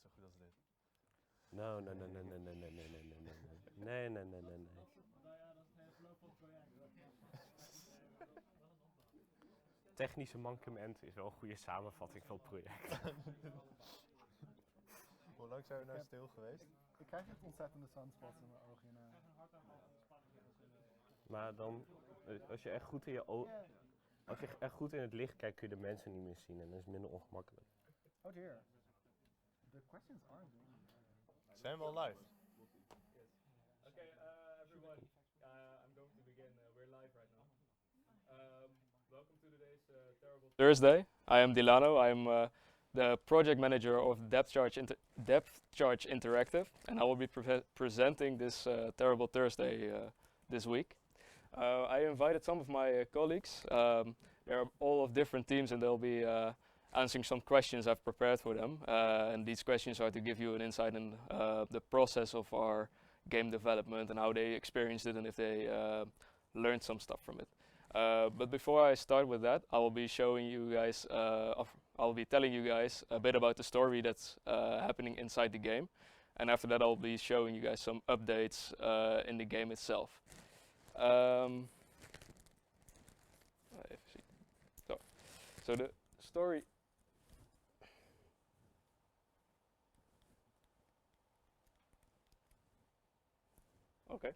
net zo goed als dit. No. Nee. Technische mankement is wel een goede samenvatting van het project. Hoe lang zijn we nou stil geweest? Ik krijg echt ontzettende sunspots in mijn ogen. Maar dan, als je echt goed in als je echt goed in het licht kijkt, kun je de mensen niet meer zien en dat is minder ongemakkelijk. Oh dear. The questions aren't. Zijn we al live? Okay, everyone, I'm going to begin. We're live right now. Welcome to today's Terrible Thursday. I am Delano. I'm the project manager of Depth Charge Interactive, and I will be presenting this Terrible Thursday this week. I invited some of my colleagues. They're all of different teams, and they'll be answering some questions I've prepared for them. And these questions are to give you an insight in the process of our game development and how they experienced it and if they learned some stuff from it. But before I start with that, I will be showing you guys, I'll be telling you guys a bit about the story that's happening inside the game. And after that, I'll be showing you guys some updates in the game itself. So the story. Okay.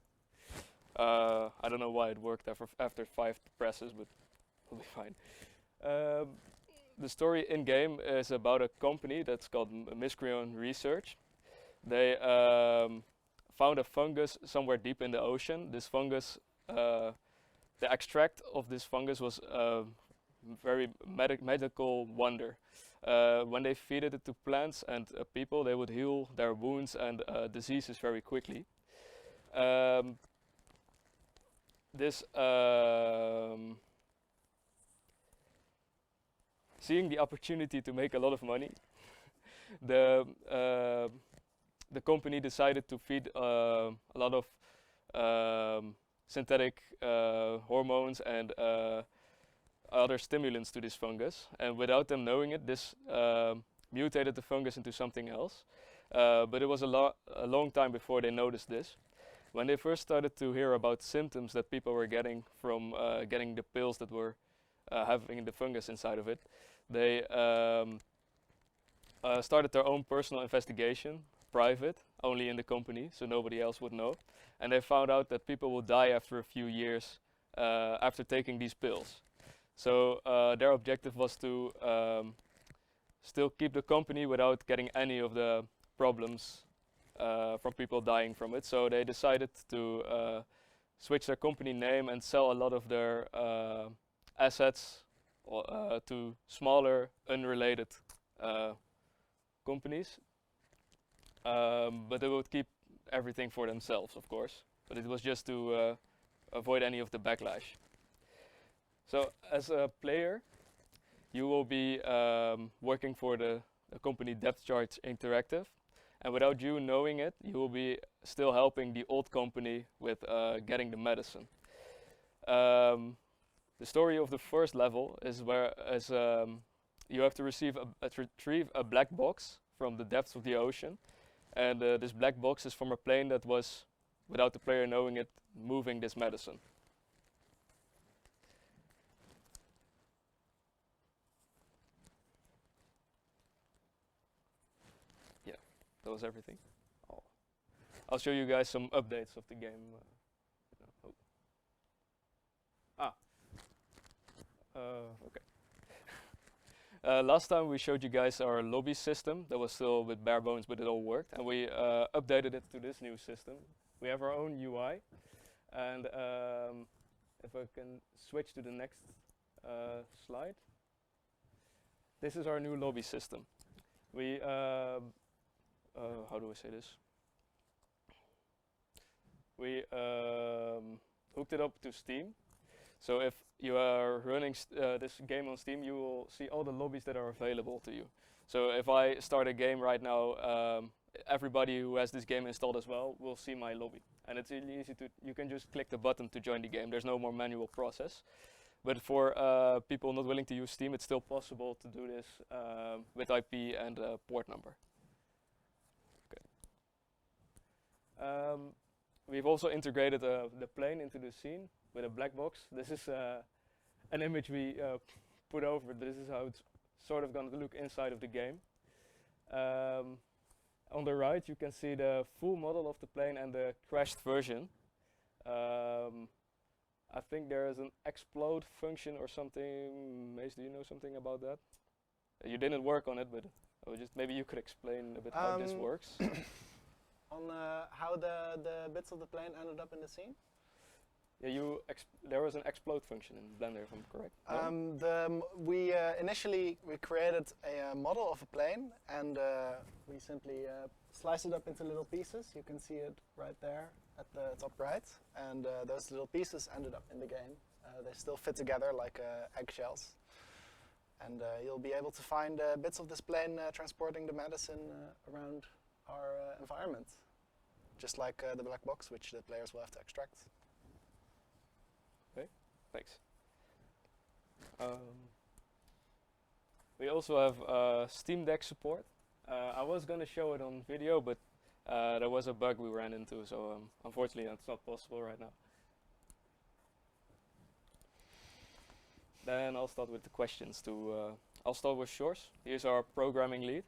I don't know why it worked after 5 presses, but we'll be fine. The story in game is about a company that's called Miscreon Research. They found a fungus somewhere deep in the ocean. This fungus, the extract of this fungus was a very medical wonder. When they feed it to plants and people, they would heal their wounds and diseases very quickly. Seeing the opportunity to make a lot of money, the company decided to feed a lot of synthetic hormones and other stimulants to this fungus, and without them knowing it, this mutated the fungus into something else. But it was a long time before they noticed this. When they first started to hear about symptoms that people were getting from getting the pills that were having the fungus inside of it, they started their own personal investigation, private, only in the company, so nobody else would know. And they found out that people will die after a few years after taking these pills. So their objective was to still keep the company without getting any of the problems from people dying from it. So they decided to switch their company name and sell a lot of their assets to smaller, unrelated companies. But they would keep everything for themselves, of course. But it was just to avoid any of the backlash. So as a player, you will be working for the company Depth Charge Interactive. And without you knowing it, you will be still helping the old company with getting the medicine. The story of the first level is where you have to retrieve a black box from the depths of the ocean. And this black box is from a plane that was, without the player knowing it, moving this medicine. Yeah, that was everything. I'll show you guys some updates of the game. Okay. Last time we showed you guys our lobby system that was still with bare bones, but it all worked, and we updated it to this new system. We have our own UI, and if I can switch to the next slide. This is our new lobby system. We, how do I say this? We hooked it up to Steam. So if you are running this game on Steam, you will see all the lobbies that are available to you. So if I start a game right now, everybody who has this game installed as well will see my lobby. And it's really easy to, you can just click the button to join the game. There's no more manual process. But for people not willing to use Steam, it's still possible to do this with IP and port number. We've also integrated the plane into the scene with a black box. This is an image we put over. This is how it's sort of going to look inside of the game. On the right, you can see the full model of the plane and the crashed version. I think there is an explode function or something. Mace, do you know something about that? You didn't work on it, but maybe you could explain a bit how this works. On how the bits of the plane ended up in the scene? Yeah, there was an explode function in Blender, if I'm correct. No? We initially created a model of a plane, and we simply sliced it up into little pieces. You can see it right there at the top right, and those little pieces ended up in the game. They still fit together like eggshells, and you'll be able to find bits of this plane transporting the medicine around our environment, just like the black box, which the players will have to extract. Thanks. We also have Steam Deck support. I was going to show it on video, but there was a bug we ran into, so unfortunately that's not possible right now. Then I'll start with the questions. I'll start with Shores. He's our programming lead.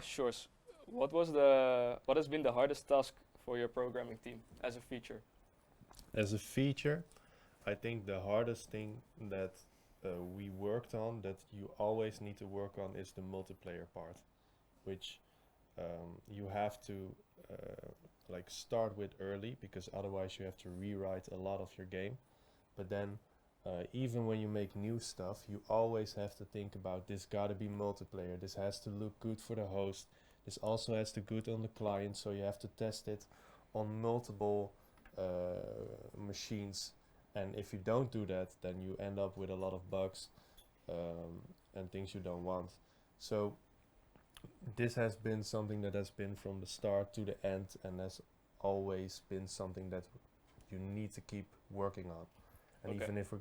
Shores, what has been the hardest task for your programming team as a feature? As a feature, I think the hardest thing that we worked on, that you always need to work on, is the multiplayer part, which you have to like start with early, because otherwise you have to rewrite a lot of your game. But then even when you make new stuff, you always have to think about, this gotta be multiplayer, this has to look good for the host, this also has to good on the client, so you have to test it on multiple machines. And if you don't do that, then you end up with a lot of bugs and things you don't want. So this has been something that has been from the start to the end, and has always been something that you need to keep working on. And Okay. even if we're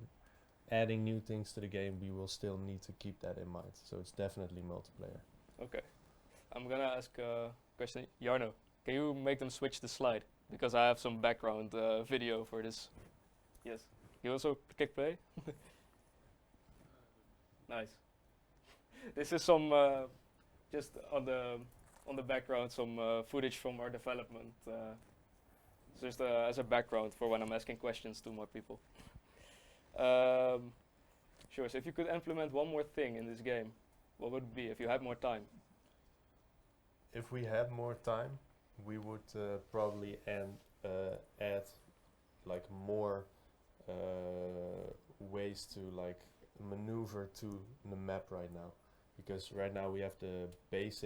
adding new things to the game, we will still need to keep that in mind. So it's definitely multiplayer. Okay. I'm gonna ask a question. Jarno, can you make them switch the slide? Because I have some background video for this. Yes. You also click play? Nice. This is some, just on the background, some footage from our development. Just as a background for when I'm asking questions to more people. Sure, so if you could implement one more thing in this game, what would it be if you had more time? If we had more time, we would probably add like more ways to like maneuver to the map right now, because right now we have the base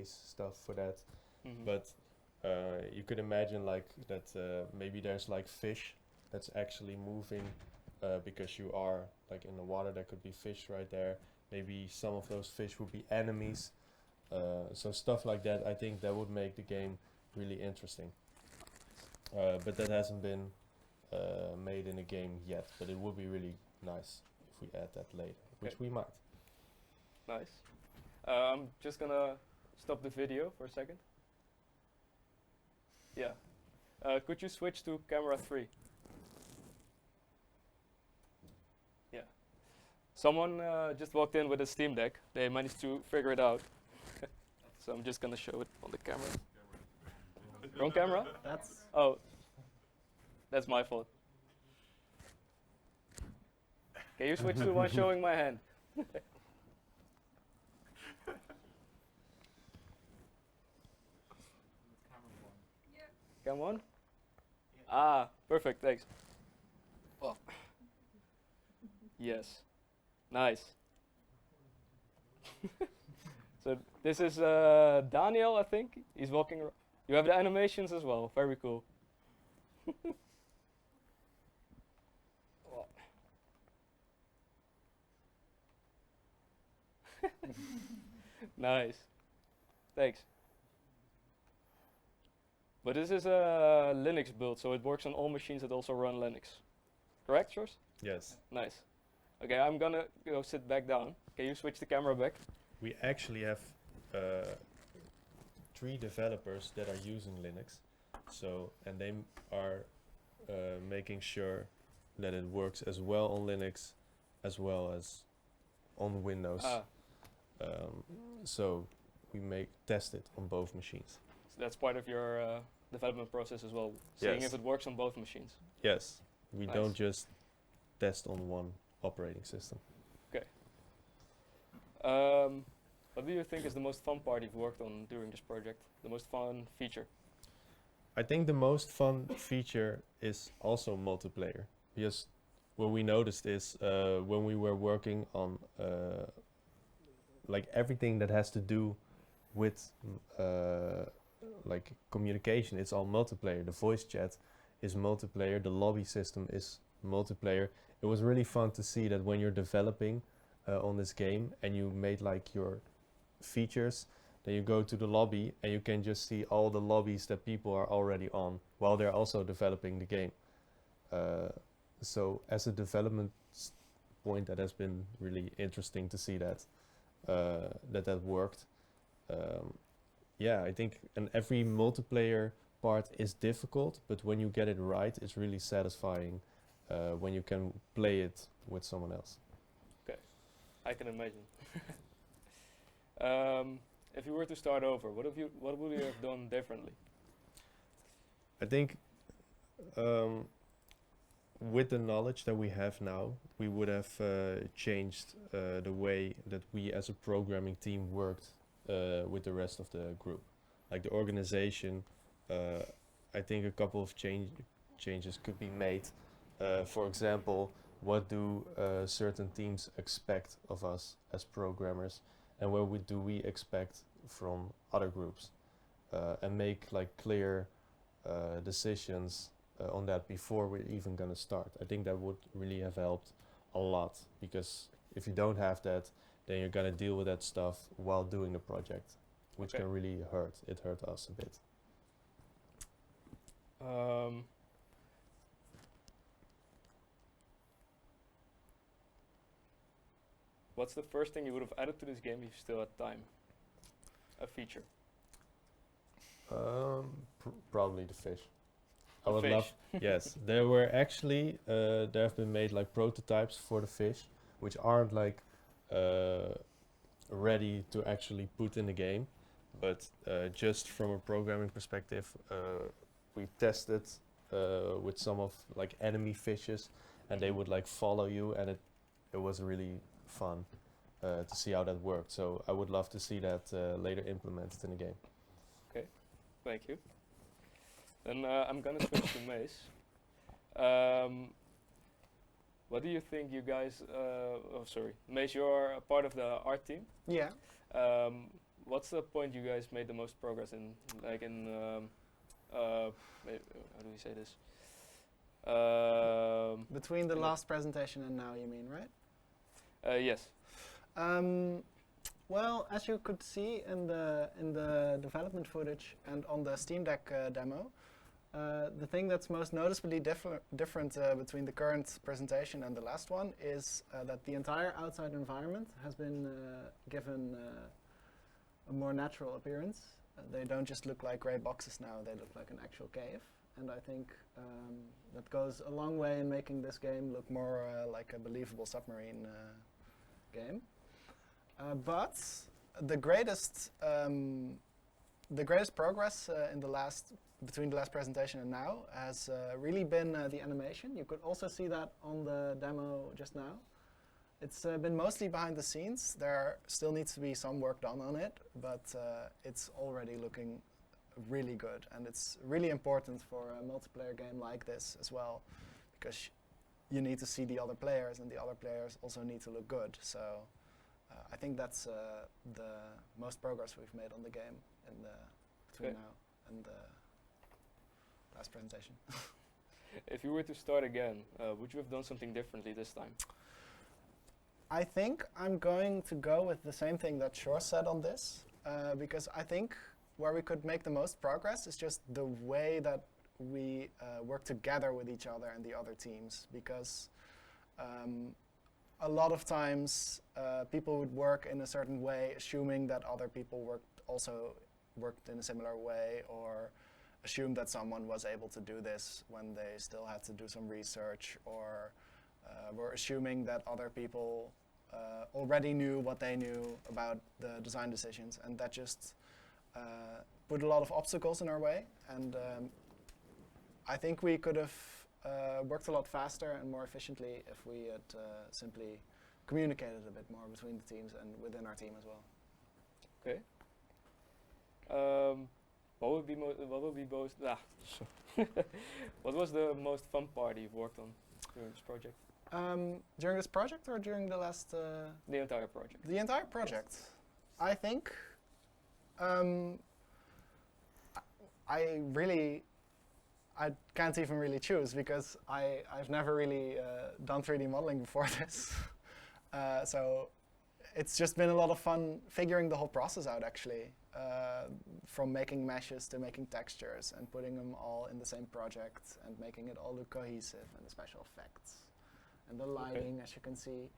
stuff for that. Mhm. But you could imagine like that maybe there's like fish that's actually moving because you are like in the water. There could be fish right there. Maybe some of those fish would be enemies. So stuff like that, I think that would make the game really interesting. But that hasn't been made in a game yet, but it would be really nice if we add that later, which we might. Nice. I'm just gonna stop the video for a second. Yeah. Could you switch to camera 3? Yeah. Someone just walked in with a Steam Deck. They managed to figure it out. So I'm just gonna show it on the camera. Wrong camera? That's Oh, that's my fault. Can you switch to one showing my hand? Cam 1? Ah, perfect, thanks. Oh. Yes, nice. So this is Daniel, I think. He's walking around. You have the animations as well, very cool. Nice, thanks. But this is a Linux build, so it works on all machines that also run Linux. Correct, George? Yes. Nice. Okay, I'm gonna go sit back down. Can you switch the camera back? We actually have 3 developers that are using Linux. So, and they are making sure that it works as well on Linux as well as on Windows. Ah, So we test it on both machines. so that's part of your development process as well, seeing Yes. if it works on both machines. Yes, we Nice. don't just test on one operating system. What do you think is the most fun part you've worked on during this project? The most fun feature? I think the most fun feature is also multiplayer, because what we noticed is when we were working on like everything that has to do with like communication, it's all multiplayer. The voice chat is multiplayer, the lobby system is multiplayer. It was really fun to see that when you're developing on this game and you made like your features, then you go to the lobby and you can just see all the lobbies that people are already on while they're also developing the game. So as a development point, that has been really interesting to see that that worked. Yeah, I think, and every multiplayer part is difficult, but when you get it right, it's really satisfying when you can play it with someone else. I can imagine. If you were to start over, what would you have done differently? I think with the knowledge that we have now, we would have changed the way that we as a programming team worked with the rest of the group. Like the organization, I think a couple of changes could be made. For example, what do certain teams expect of us as programmers, and what do we expect from other groups, and make like clear decisions on that before we're even gonna start. I think that would really have helped a lot, because if you don't have that, then you're gonna deal with that stuff while doing the project, which Okay. can really hurt. It hurt us a bit. What's the first thing you would have added to this game if you still had time? A feature. Probably the fish. I The would fish. love. Yes, there were actually there have been made like prototypes for the fish, which aren't like ready to actually put in the game, but just from a programming perspective, we tested with some of like enemy fishes, and they would like follow you, and it was really fun to see how that worked. So I would love to see that later implemented in the game. Thank you. Then I'm gonna switch to Mace. What do you think you guys, oh sorry, Mace, you're a part of the art team. Yeah. What's the point you guys made the most progress in, like in, how do we say this? Between the Yeah. last presentation and now, you mean, right? Yes. Well, as you could see in the development footage and on the Steam Deck demo, the thing that's most noticeably different between the current presentation and the last one is that the entire outside environment has been given a more natural appearance. They don't just look like grey boxes now, they look like an actual cave. And I think that goes a long way in making this game look more like a believable submarine game. But the greatest progress in between the last presentation and now has really been the animation. You could also see that on the demo just now. It's been mostly behind the scenes. There still needs to be some work done on it, but it's already looking really good, and it's really important for a multiplayer game like this as well, because you need to see the other players, and the other players also need to look good. So I think that's the most progress we've made on the game between Okay. now and the last presentation. If you were to start again, would you have done something differently this time? I think I'm going to go with the same thing that Shore said on this, because I think where we could make the most progress is just the way that we work together with each other and the other teams, because a lot of times people would work in a certain way assuming that other people worked also worked in a similar way, or assumed that someone was able to do this when they still had to do some research, or were assuming that other people already knew what they knew about the design decisions, and that just put a lot of obstacles in our way. And I think we could have worked a lot faster and more efficiently if we had simply communicated a bit more between the teams and within our team as well. Okay. What would be most? What was the most fun part you've worked on during this project? During this project or during the last? The entire project. The entire project. I think I can't even really choose, because I've never really done 3D modeling before this. So it's just been a lot of fun figuring the whole process out, actually. From making meshes to making textures and putting them all in the same project and making it all look cohesive, and the special effects and the lighting, as you can see.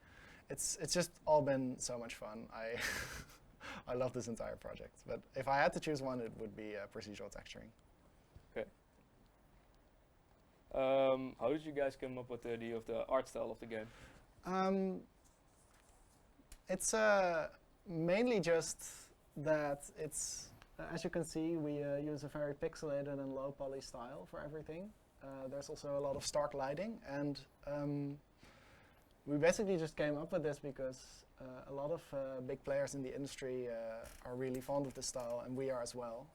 It's just all been so much fun. I love this entire project. But if I had to choose one, it would be procedural texturing. Okay. How did you guys come up with the idea of the art style of the game? It's mainly just that it's, as you can see, we use a very pixelated and low poly style for everything. There's also a lot of stark lighting, and we basically just came up with this because a lot of big players in the industry are really fond of this style, and we are as well.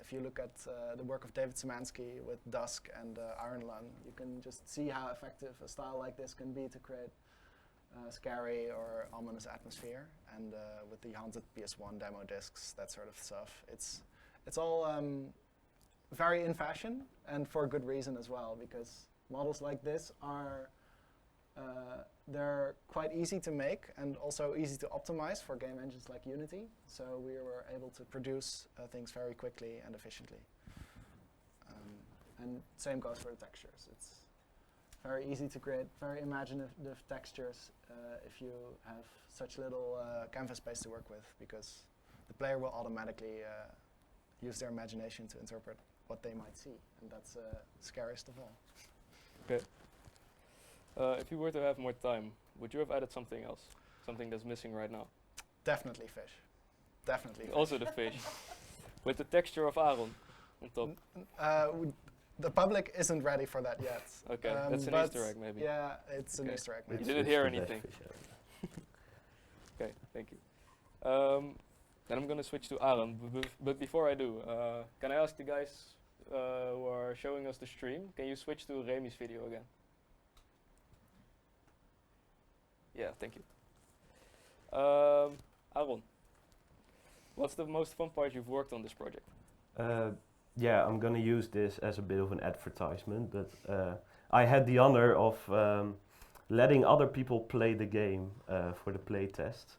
If you look at the work of David Szymanski with Dusk and Iron Lung, you can just see how effective a style like this can be to create scary or ominous atmosphere. And with the haunted PS1 demo discs, that sort of stuff, it's all very in fashion, and for good reason as well, because models like this are they're quite easy to make and also easy to optimize for game engines like Unity. So we were able to produce things very quickly and efficiently. And same goes for the textures. It's very easy to create very imaginative textures if you have such little canvas space to work with, because the player will automatically use their imagination to interpret what they might see, and that's scariest of all. Okay. If you were to have more time, would you have added something else? Something that's missing right now? Definitely fish. Definitely fish. Also the fish. With the texture of Aaron on top. The public isn't ready for that yet. Okay, that's an but Easter egg maybe. Yeah, it's an Okay. Easter egg You maybe. didn't hear anything. Okay, thank you. Then I'm gonna switch to Aaron, but before I do, can I ask the guys who are showing us the stream, can you switch to Remy's video again? Yeah, thank you. Aaron, what's the most fun part you've worked on this project? Yeah, I'm gonna use this as a bit of an advertisement, but I had the honor of letting other people play the game for the play test.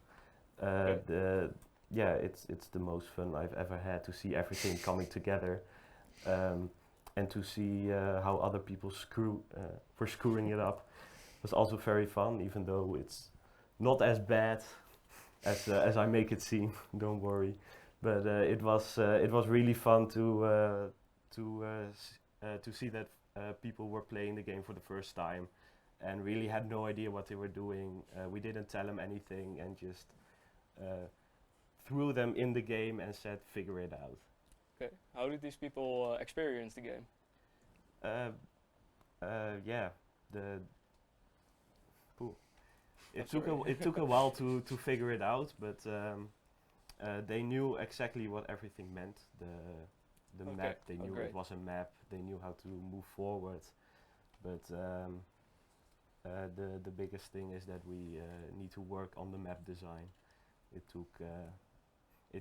Yeah, it's the most fun I've ever had, to see everything coming together, and to see how other people were screwing it up. Was also very fun, even though it's not as bad as I make it seem. Don't worry, but it was really fun to see that people were playing the game for the first time and really had no idea what they were doing. We didn't tell them anything and just threw them in the game and said, "Figure it out." Okay, how did these people experience the game? Yeah, it took a while to figure it out, but they knew exactly what everything meant. The map, they knew it was a map. They knew how to move forward, but the biggest thing is that we need to work on the map design. It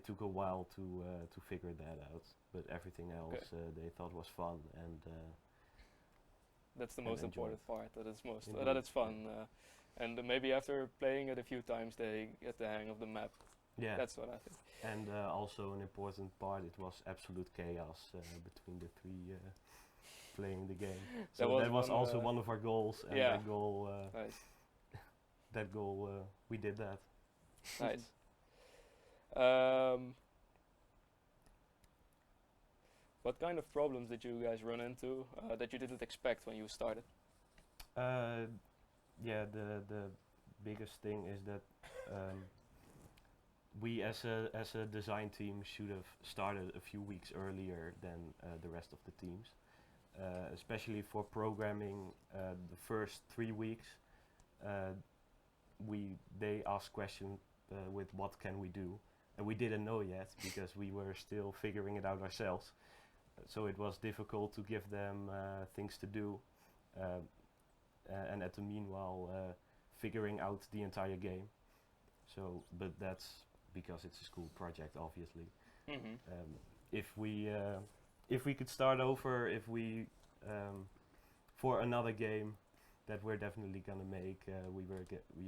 took a while to figure that out, but everything else they thought was fun, and that's the and most enjoy important part. That it's most Indeed, that it's fun, yeah. And maybe after playing it a few times, they get the hang of the map. yeah. That's what I think. And also an important part, it was absolute chaos between the three playing the game. So that was also one of our goals, and yeah. that goal, Nice, we did that. nice. What kind of problems did you guys run into that you didn't expect when you started? Yeah, the biggest thing is that we as a design team should have started a few weeks earlier than the rest of the teams. Especially for programming, the first 3 weeks, they asked questions with what can we do, and we didn't know yet because we were still figuring it out ourselves. So it was difficult to give them things to do, and at the meanwhile figuring out the entire game. So, but that's because it's a school project, obviously. Mm-hmm. If we could start over, if we for another game that we're definitely gonna make, we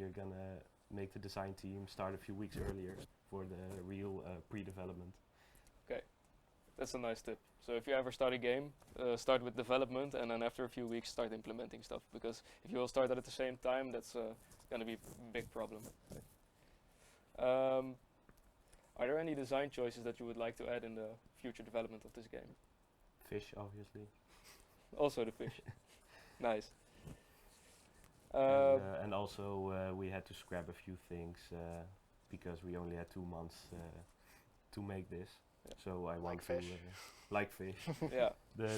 are gonna make the design team start a few weeks earlier for the real pre-development. That's a nice tip. So if you ever start a game, start with development, and then after a few weeks start implementing stuff. Because if you all start at the same time, that's gonna be a big problem. Are there any design choices that you would like to add in the future development of this game? Fish, obviously. Also the fish. Nice. And also we had to scrap a few things because we only had 2 months to make this. Yeah. So I want fish. to like fish. Yeah.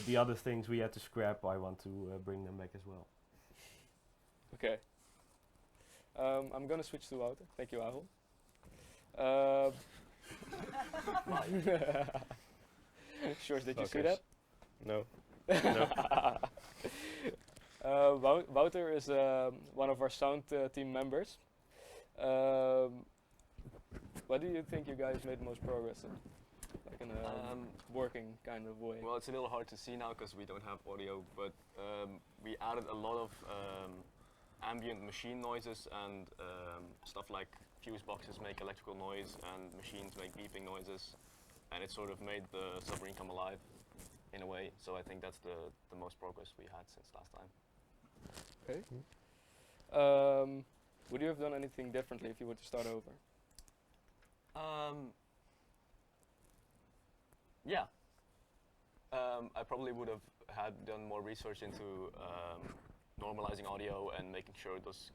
The other things we had to scrap, I want to bring them back as well. Okay. I'm gonna switch to Wouter. Thank you, Ahel. Sjors, did you see that? No. Wouter is one of our sound team members. What do you think you guys made most progress in? Like in a working kind of way? Well, it's a little hard to see now because we don't have audio, but we added a lot of ambient machine noises and stuff like fuse boxes make electrical noise and machines make beeping noises, and it sort of made the submarine come alive in a way. So I think that's the most progress we had since last time. Okay. Would you have done anything differently if you were to start over? Yeah. I probably would have done more research into normalizing audio and making sure it was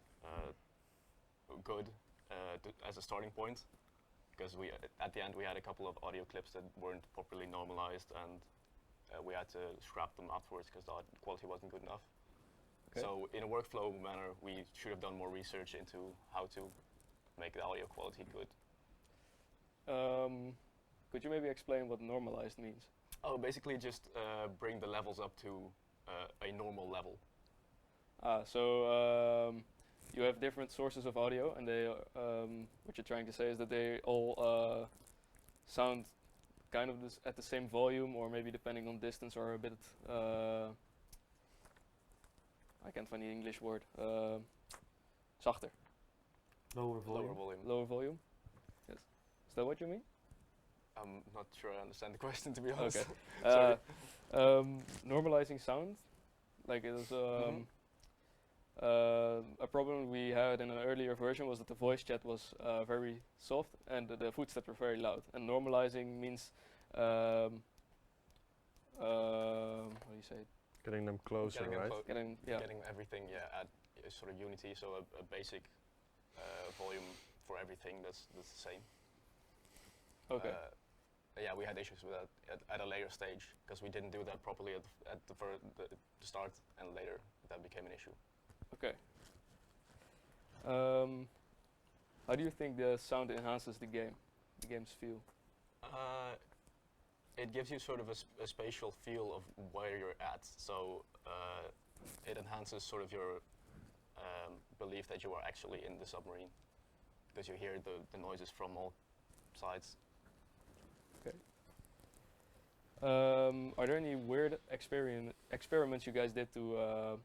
good as a starting point, because at the end we had a couple of audio clips that weren't properly normalized, and we had to scrap them afterwards because the quality wasn't good enough. Okay. So in a workflow manner, we should have done more research into how to make the audio quality good. Could you maybe explain what normalized means? Oh, basically just bring the levels up to a normal level. So you have different sources of audio, and they, what you're trying to say is that they all sound kind of at the same volume, or maybe depending on distance, or a bit. I can't find the English word. Zachter. Lower volume. Lower volume. Lower volume. Yes. Is that what you mean? I'm not sure I understand the question, to be honest. Okay. Sorry. Normalizing sound, like it was a problem we had in an earlier version was that the voice chat was very soft and the footsteps were very loud. And normalizing means how do you say it? Getting them closer, Getting them right? Getting everything, at a sort of unity, so a basic volume for everything that's the same. Okay. Yeah, we had issues with that at a later stage because we didn't do that properly at the start, and later that became an issue. Okay. How do you think the sound enhances the game's feel? It gives you sort of a spatial feel of where you're at, so it enhances sort of your belief that you are actually in the submarine, because you hear the noises from all sides. Okay. Are there any weird experiments you guys did to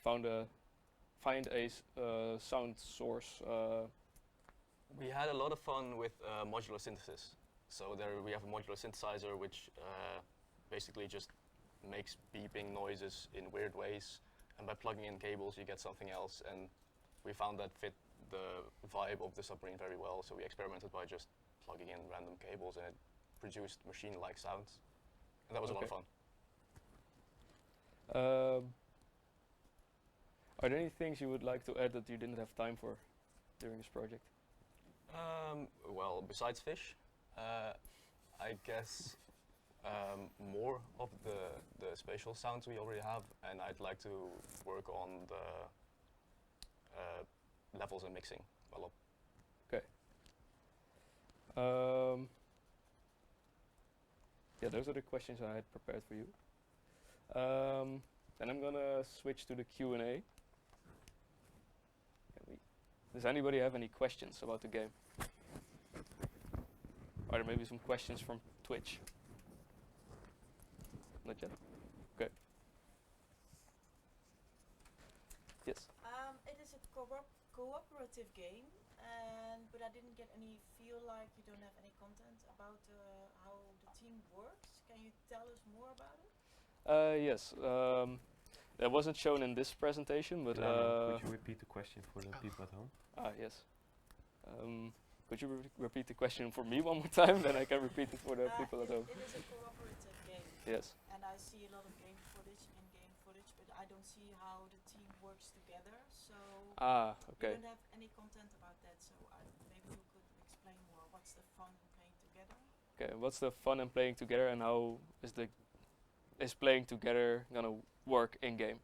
find a sound source? We had a lot of fun with modular synthesis. So there we have a modular synthesizer which basically just makes beeping noises in weird ways, and by plugging in cables you get something else, and we found that fit the vibe of the submarine very well, so we experimented by just plugging in random cables and it produced machine-like sounds. And that was a lot of Okay. fun. Are there any things you would like to add that you didn't have time for during this project? Well, besides fish, I guess more of the spatial sounds we already have, and I'd like to work on the levels and mixing a lot. Yeah, those are the questions I had prepared for you. Then I'm gonna switch to the Q&A. Does anybody have any questions about the game? Are there maybe some questions from Twitch? Not yet? Okay. Yes. It is a cooperative game, but I didn't get any feel like you don't have any content about how the team works. Can you tell us more about it? Yes. That wasn't shown in this presentation, but Could you repeat the question for the people at home? yes. Could you repeat the question for me one more time? Then I can repeat it for the people at home. It is a cooperative game, Yes. and I see a lot of game footage, in-game footage, but I don't see how the team works together. So Okay. you don't have any content about that. So maybe you could explain more. What's the fun in playing together? Okay. What's the fun in playing together, and how is playing together gonna work in game?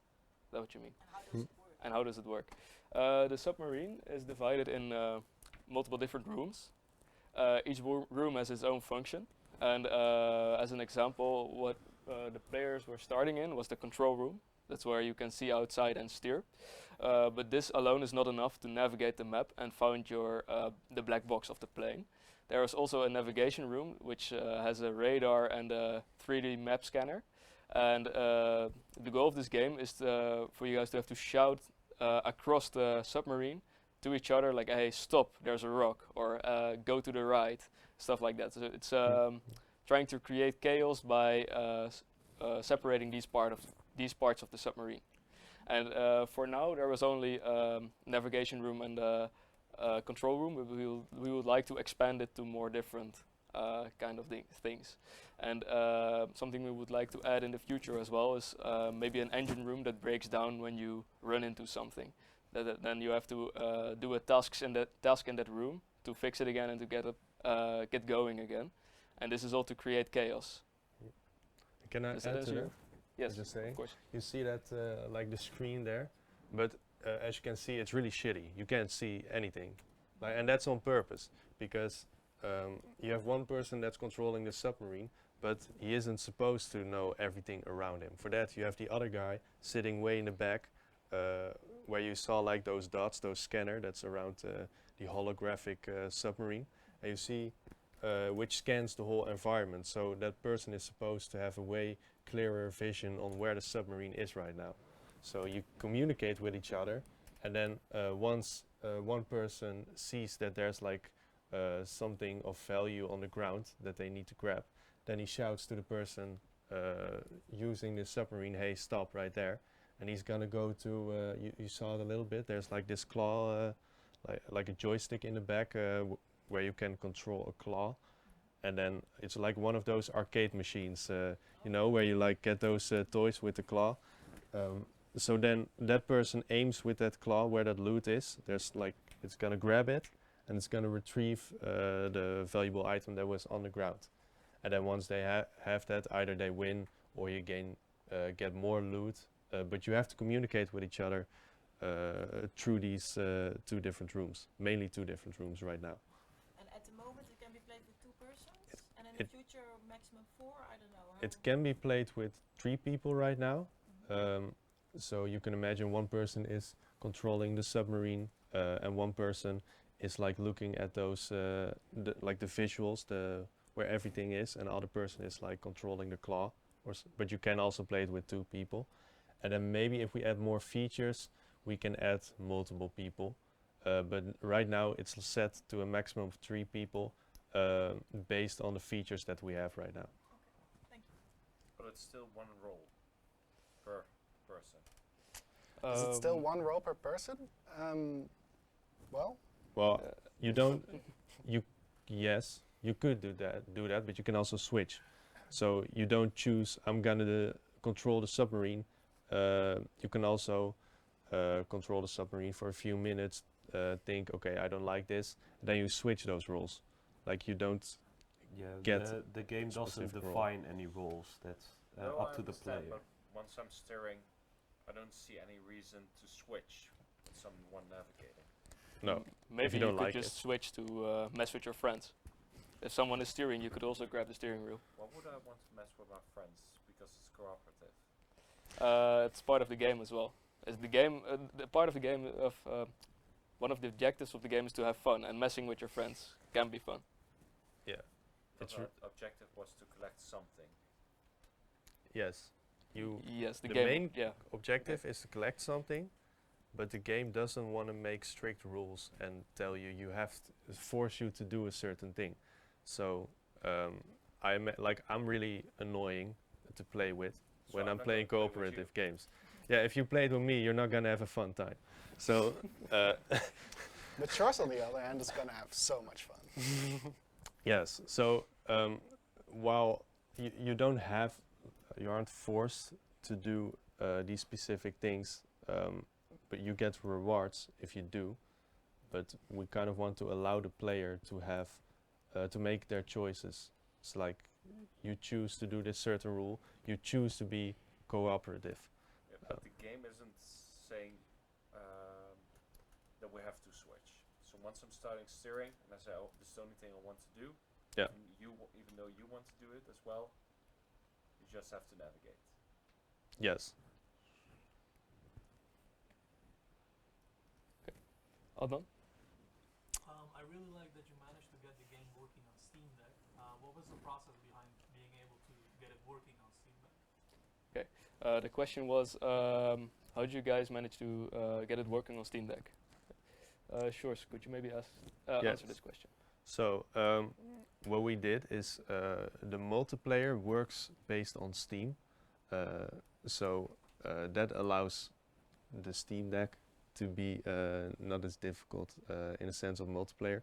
Is that what you mean? And how does it work? And how does it work? The submarine is divided in multiple different rooms. Each room has its own function. And as an example, what the players were starting in was the control room. That's where you can see outside and steer. But this alone is not enough to navigate the map and find the black box of the plane. There is also a navigation room, which has a radar and a 3D map scanner. And the goal of this game is for you guys to have to shout across the submarine to each other, like, "Hey, stop! There's a rock," or "Go to the right," stuff like that. So it's trying to create chaos by separating these parts of the submarine. And for now, there was only navigation room and control room. But we would like to expand it to more different kind of things. And something we would like to add in the future as well is maybe an engine room that breaks down when you run into something. Then you have to do a task in that room to fix it again and to get going again. And this is all to create chaos. Can I Does that add answer to your- that? Yes, Just saying. of course. You see that like the screen there, but as you can see, it's really shitty. You can't see anything, and that's on purpose because you have one person that's controlling the submarine, but he isn't supposed to know everything around him. For that, you have the other guy sitting way in the back, where you saw like those dots, those scanner that's around the holographic submarine, and you see which scans the whole environment. So that person is supposed to have a way clearer vision on where the submarine is right now. So you communicate with each other, and then once one person sees that there's like something of value on the ground that they need to grab, then he shouts to the person using the submarine, "Hey, stop right there." And he's gonna go to, you saw it a little bit, there's like this claw, like a joystick in the back where you can control a claw. And then it's like one of those arcade machines, you know, where you like get those toys with the claw. So then that person aims with that claw where that loot is. There's like, it's gonna grab it and it's gonna retrieve the valuable item that was on the ground. And then once they have that, either they win or you get more loot. But you have to communicate with each other through these two different rooms, mainly two different rooms right now. And at the moment, it can be played with 2 persons, and in it- the future, maximum 4. I don't know. It can be played with 3 people right now. So you can imagine one person is controlling the submarine and one person is like looking at those like the visuals, where everything is, and the other person is like controlling the claw. But you can also play it with 2 people. And then maybe if we add more features, we can add multiple people. But right now it's set to a maximum of 3 people based on the features that we have right now. Thank you. But it's still one role per person. Is it still 1 role per person? Well, Well, you don't. Yes, you could do that, but you can also switch. So you don't choose, I'm gonna control the submarine. You can also control the submarine for a few minutes, think, okay, I don't like this, then you switch those roles. Like you don't, Yeah, get the game doesn't specific role. define any rules. That's No, up I to the understand, player. but once I'm steering, I don't see any reason to switch with someone navigating. no. Maybe you you don't could like just it. switch to mess with your friends. If someone is steering, you could also grab the steering wheel. Why would I want to mess with my friends? Because it's cooperative. It's part of the game as well. As the game, the part of the game of one of the objectives of the game is to have fun, and messing with your friends can be fun. Yeah. But It's the r- objective was to collect something. Yes. You Yes, the the game. main Yeah. objective is to collect something, but the game doesn't want to make strict rules and tell you you have to force you to do a certain thing. So I'm really annoying to play with So when I'm not playing gonna play with cooperative games. Yeah, if you play it with me, you're not gonna have a fun time. So But Shores, on the other hand, is gonna have so much fun. yes, so while you don't have, you aren't forced to do these specific things, but you get rewards if you do. But we kind of want to allow the player to have, to make their choices. It's like you choose to do this certain rule, you choose to be cooperative. Yeah, but the game isn't saying that we have to switch. So once I'm starting steering and I say, oh, this is the only thing I want to do, Yeah. and even though you want to do it as well, you just have to navigate. Yes. Adnan? I really like that you managed to get the game working on Steam Deck. What was the process behind being able to get it working on Steam Deck? The question was, how did you guys manage to get it working on Steam Deck? Sure, could you maybe Yes. answer this question? So what we did is the multiplayer works based on Steam. So that allows the Steam Deck to be not as difficult in a sense of multiplayer.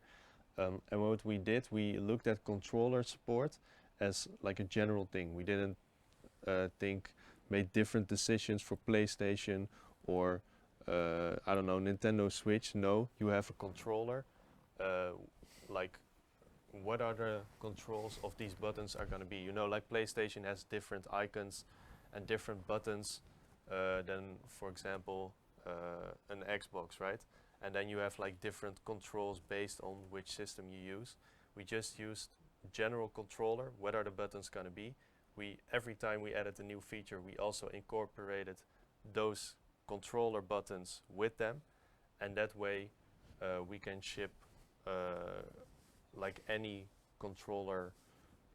And what we did, we looked at controller support as like a general thing. We didn't made different decisions for PlayStation or I don't know, Nintendo Switch. No, you have a controller. Like, what are the controls of these buttons are going to be? You know, like PlayStation has different icons and different buttons than, for example, an Xbox, right? And then you have like different controls based on which system you use. We just used general controller. What are the buttons going to be? Every time we added a new feature, we also incorporated those controller buttons with them, and that way we can ship like any controller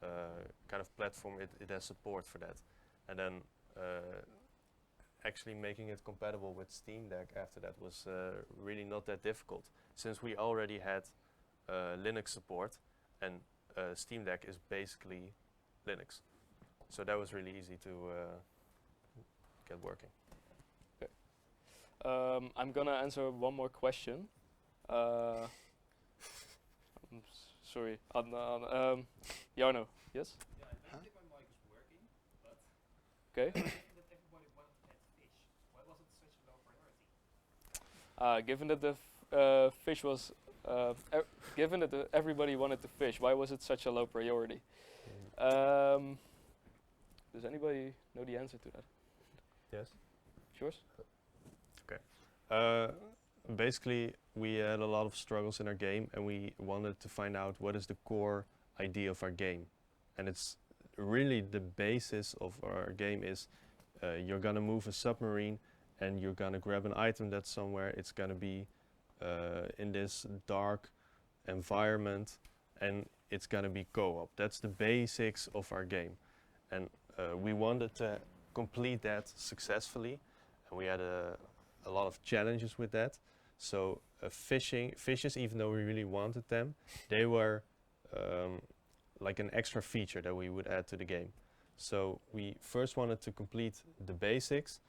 kind of platform. It has support for that, and then actually making it compatible with Steam Deck after that was really not that difficult, since we already had Linux support, and Steam Deck is basically Linux. So that was really easy to get working. I'm gonna answer one more question. Sorry, Adnan. Jarno, yes? Yeah, I don't think my mic is working, but Okay. given that everybody wanted that fish, why was it such a low priority? Given that the fish was, given that everybody wanted to fish, why was it such a low priority? Does anybody know the answer to that? Yes. Yours? Basically, we had a lot of struggles in our game, and we wanted to find out what is the core idea of our game. And it's really the basis of our game is you're gonna move a submarine, and you're gonna grab an item that's somewhere. It's gonna be in this dark environment, and it's gonna be co-op. That's the basics of our game, and we wanted to complete that successfully, and we had a lot of challenges with that. So fishes, even though we really wanted them, they were like an extra feature that we would add to the game. So we first wanted to complete the basics.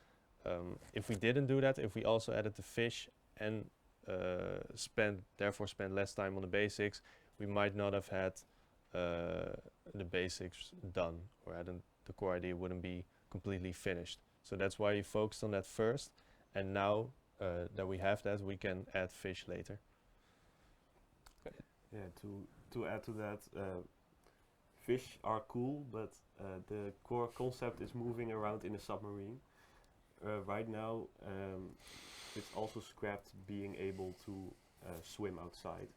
If we didn't do that, if we also added the fish and therefore spend less time on the basics, we might not have had the basics done, or hadn't the core idea wouldn't be completely finished. So that's why you focused on that first, and now that we have that, we can add fish later. Yeah, to add to that, fish are cool, but the core concept is moving around in a submarine. Right now, it's also scrapped being able to swim outside.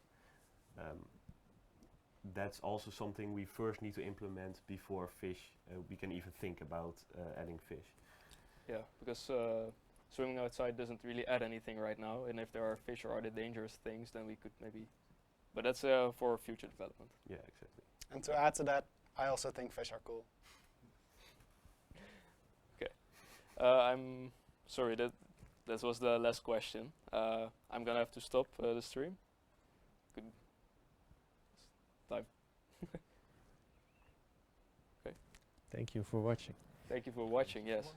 That's also something we first need to implement before fish. We can even think about adding fish. Yeah, because swimming outside doesn't really add anything right now, and if there are fish or other dangerous things, then we could maybe. But that's for future development. Yeah, exactly. And to add to that, I also think fish are cool. I'm sorry that this was the last question. I'm gonna have to stop the stream. Good. Time. Thank you for watching. Thank you for watching. Yes.